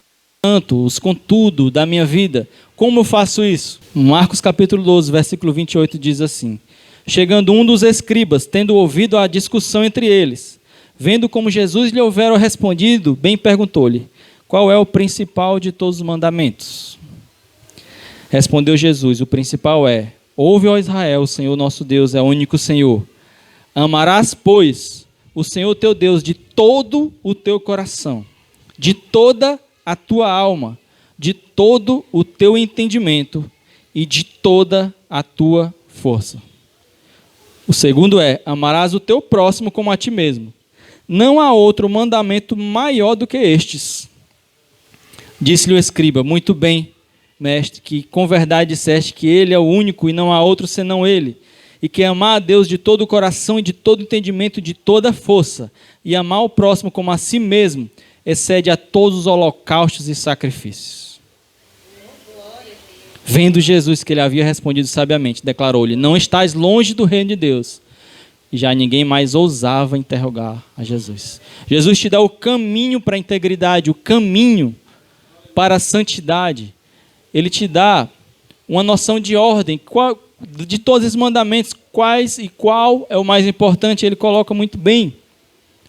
os contudo da minha vida. Como eu faço isso? Marcos capítulo 12, versículo 28 diz assim: chegando um dos escribas, tendo ouvido a discussão entre eles, vendo como Jesus lhe houvera respondido, bem perguntou-lhe: qual é o principal de todos os mandamentos? Respondeu Jesus: o principal é: ouve, ó Israel, o Senhor nosso Deus é o único Senhor. Amarás, pois, o Senhor teu Deus de todo o teu coração, de toda a tua alma, de todo o teu entendimento e de toda a tua força. O segundo é: amarás o teu próximo como a ti mesmo. Não há outro mandamento maior do que estes. Disse-lhe o escriba: muito bem, mestre, que com verdade disseste que ele é o único e não há outro senão ele, e que amar a Deus de todo o coração e de todo o entendimento e de toda a força, e amar o próximo como a si mesmo, excede a todos os holocaustos e sacrifícios. Vendo Jesus que ele havia respondido sabiamente, declarou-lhe: não estás longe do reino de Deus. E já ninguém mais ousava interrogar a Jesus. Jesus te dá o caminho para a integridade, o caminho para a santidade. Ele te dá uma noção de ordem, de todos os mandamentos, quais e qual é o mais importante. Ele coloca muito bem.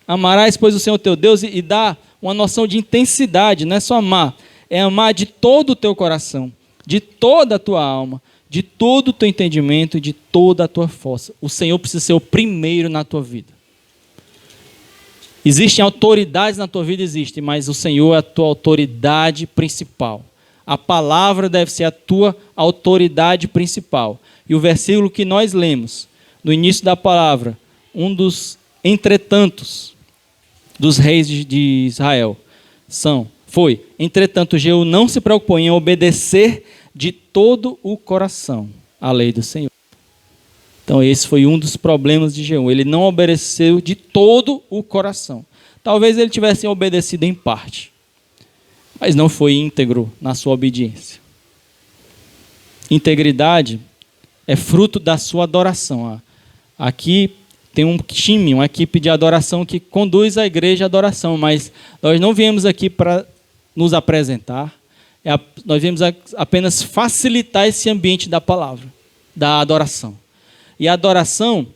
Amarás, pois, o Senhor teu Deus, e dá uma noção de intensidade. Não é só amar, é amar de todo o teu coração, de toda a tua alma, de todo o teu entendimento e de toda a tua força. O Senhor precisa ser o primeiro na tua vida. Existem autoridades na tua vida, existem, mas o Senhor é a tua autoridade principal. A palavra deve ser a tua autoridade principal. E o versículo que nós lemos, no início da palavra, um dos entretantos dos reis de Israel, foi: entretanto, Jeú não se preocupou em obedecer de todo o coração à lei do Senhor. Então esse foi um dos problemas de Jeú. Ele não obedeceu de todo o coração. Talvez ele tivesse obedecido em parte, mas não foi íntegro na sua obediência. Integridade é fruto da sua adoração. Aqui tem um time, uma equipe de adoração que conduz a igreja à adoração, mas nós não viemos aqui para nos apresentar, nós viemos apenas facilitar esse ambiente da palavra, da adoração. E a adoração,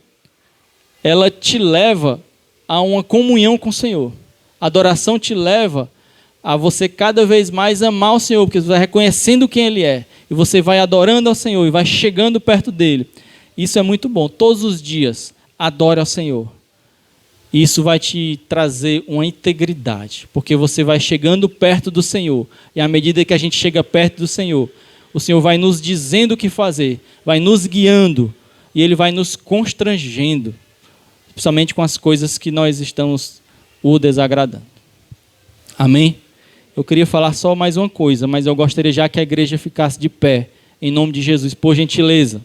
ela te leva a uma comunhão com o Senhor. A adoração te leva a você cada vez mais amar o Senhor, porque você vai reconhecendo quem Ele é, e você vai adorando ao Senhor, e vai chegando perto dEle. Isso é muito bom. Todos os dias, adore ao Senhor. Isso vai te trazer uma integridade, porque você vai chegando perto do Senhor, e à medida que a gente chega perto do Senhor, o Senhor vai nos dizendo o que fazer, vai nos guiando, e Ele vai nos constrangendo, principalmente com as coisas que nós estamos o desagradando. Amém? Eu queria falar só mais uma coisa, mas eu gostaria já que a igreja ficasse de pé, em nome de Jesus, por gentileza,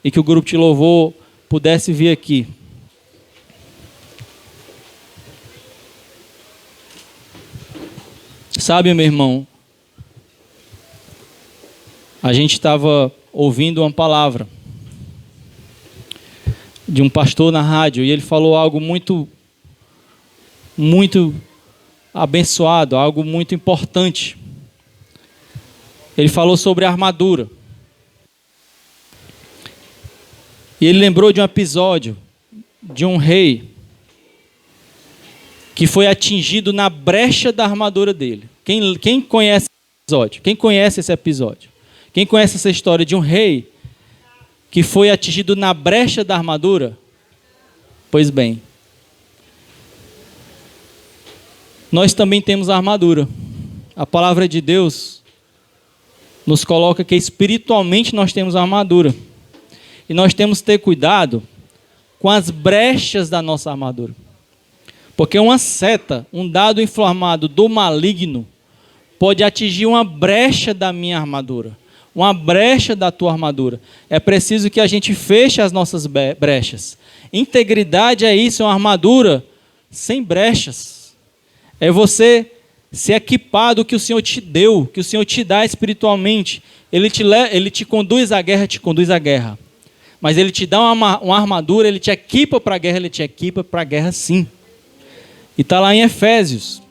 e que o grupo de louvor pudesse vir aqui. Sabe, meu irmão, a gente estava ouvindo uma palavra de um pastor na rádio, e ele falou algo muito abençoado, algo muito importante. Ele falou sobre a armadura. E ele lembrou de um episódio de um rei que foi atingido na brecha da armadura dele. Quem conhece esse episódio? Quem conhece esse episódio? Quem conhece essa história de um rei que foi atingido na brecha da armadura? Pois bem, nós também temos a armadura. A palavra de Deus nos coloca que espiritualmente nós temos a armadura. E nós temos que ter cuidado com as brechas da nossa armadura. Porque uma seta, um dardo inflamado do maligno, pode atingir uma brecha da minha armadura, uma brecha da tua armadura. É preciso que a gente feche as nossas brechas. Integridade é isso, é uma armadura sem brechas. É você se equipar do que o Senhor te deu, que o Senhor te dá espiritualmente. Ele te conduz à guerra, Mas Ele te dá uma armadura, Ele te equipa para a guerra, sim. E está lá em Efésios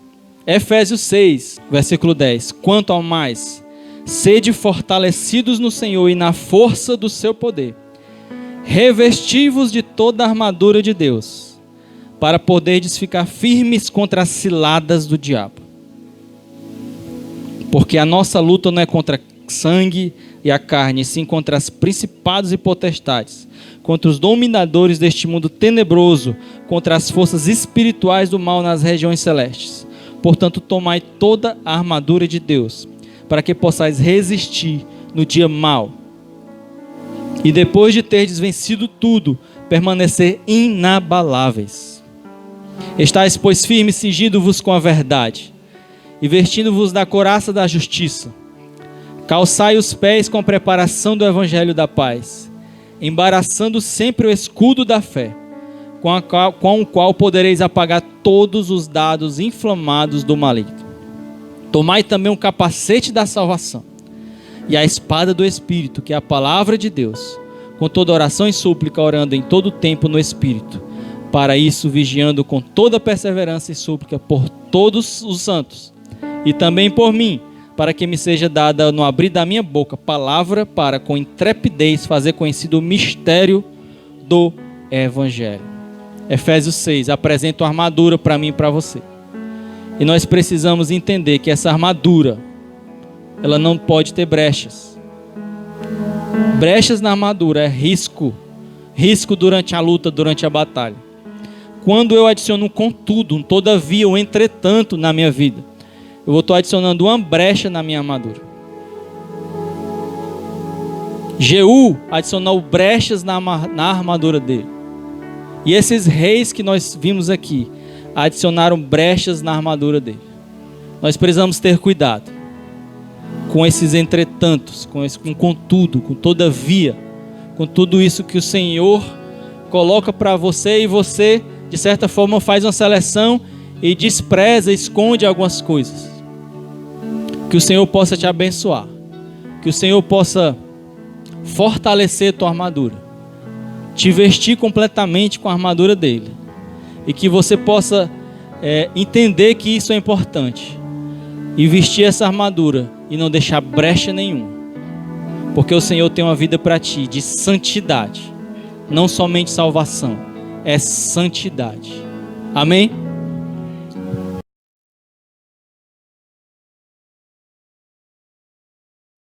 6, versículo 10. Quanto ao mais, sede fortalecidos no Senhor e na força do seu poder. Revesti-vos de toda a armadura de Deus, para poderdes ficar firmes contra as ciladas do diabo. Porque a nossa luta não é contra sangue e a carne, sim contra as principados e potestades, contra os dominadores deste mundo tenebroso, contra as forças espirituais do mal nas regiões celestes. Portanto, tomai toda a armadura de Deus, para que possais resistir no dia mau. E depois de terdes vencido tudo, permanecer inabaláveis. Estais, pois, firmes, cingindo-vos com a verdade, e vestindo-vos da couraça da justiça. Calçai os pés com a preparação do evangelho da paz, embaraçando sempre o escudo da fé, com o qual podereis apagar todos os dardos inflamados do maligno. Tomai também um capacete da salvação, e a espada do Espírito, que é a palavra de Deus, com toda oração e súplica, orando em todo tempo no Espírito. Para isso, vigiando com toda perseverança e súplica por todos os santos, e também por mim, para que me seja dada no abrir da minha boca palavra para com intrepidez fazer conhecido o mistério do Evangelho. Efésios 6 apresenta uma armadura para mim e para você. E nós precisamos entender que essa armadura, ela não pode ter brechas. Brechas na armadura é risco. Risco durante a luta, durante a batalha. Quando eu adiciono um contudo, um todavia, um entretanto na minha vida, eu vou estar adicionando uma brecha na minha armadura. Jeú adicionou brechas na armadura dele. E esses reis que nós vimos aqui adicionaram brechas na armadura dele. Nós precisamos ter cuidado com esses entretantos, com contudo, com todavia, com tudo isso que o Senhor coloca para você, e você, de certa forma, faz uma seleção e despreza, esconde algumas coisas. Que o Senhor possa te abençoar, que o Senhor possa fortalecer tua armadura, te vestir completamente com a armadura dele, e que você possa entender que isso é importante, e vestir essa armadura e não deixar brecha nenhuma, porque o Senhor tem uma vida para ti de santidade, não somente salvação, é santidade. Amém?